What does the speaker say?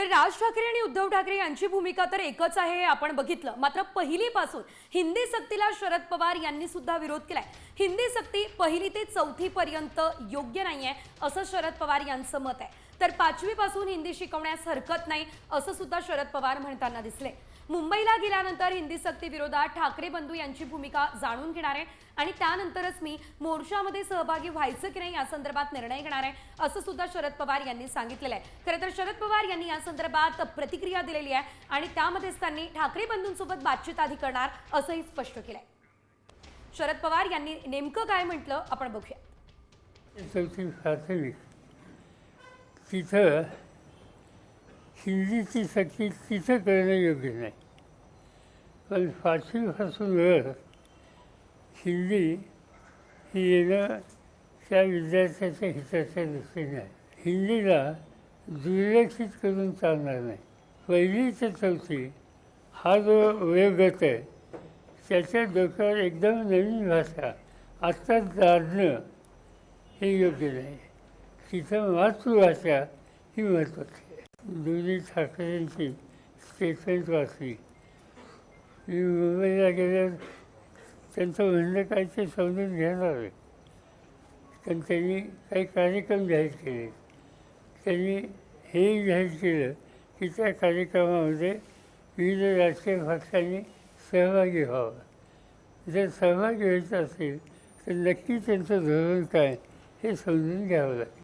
तर राज ठाकरे आणि उद्धव ठाकरे यांची भूमिका तर एकच आहे हे आपण बघितलं। मात्र पहिलीपासून हिंदी सक्तीला शरद पवार यांनी सुद्धा विरोध केलाय। हिंदी सक्ती पहिली ते चौथी पर्यंत योग्य नाहीये असं शरद पवार यांचं मत आहे। तर 5वी पासून हिंदी शिकवण्यास हरकत नाही असं सुद्धा शरद पवार म्हणताना दिसले। मुंबईला गेल्यानंतर हिंदी सक्ती विरोधात ठाकरे बंधू यांची भूमिका जाणून घेणार आहे आणि त्यानंतरच मी मोर्चामध्ये सहभागी व्हायचं की नाही या संदर्भात निर्णय घेणार आहे असं सुद्धा शरद पवार यांनी सांगितलेलं आहे। खरं तर शरद पवार यांनी या संदर्भात प्रतिक्रिया दिलेली आहे आणि त्यामध्येच त्यांनी ठाकरे बंधूंसोबत बातचीत आधी करणार असंही स्पष्ट केलंय। शरद पवार यांनी नेमकं काय म्हटलं आपण बघूया। तिथं हिंदीची सक्ती तिथं करणं योग्य नाही, पण 5वीपासूनच हिंदी ही येणं त्या विद्यार्थ्याच्या हिताच्या दृष्टीने आहे। हिंदीला दुर्लक्षित करून चालणार नाही। 1ली ते 4थी हा जो वयोगट आहे त्याच्या डोक्यावर एकदम नवीन भाषा आत्ताच जाणणं हे योग्य नाही। तिथं मातृभाषा ही महत्त्वाची आहे। दोन्ही ठाकरेंची स्टेटमेंट वाचली। मी मुंबईला गेल्यावर त्यांचं म्हणणं काय ते समजून घेणार आहे, कारण त्यांनी काही कार्यक्रम जाहीर केले। त्यांनी हेही जाहीर केलं की त्या कार्यक्रमामध्ये विविध राजकीय पक्षांनी सहभागी व्हावं। जर सहभागी व्हायचं असेल तर नक्की त्यांचं धोरण काय हे समजून घ्यावं लागेल।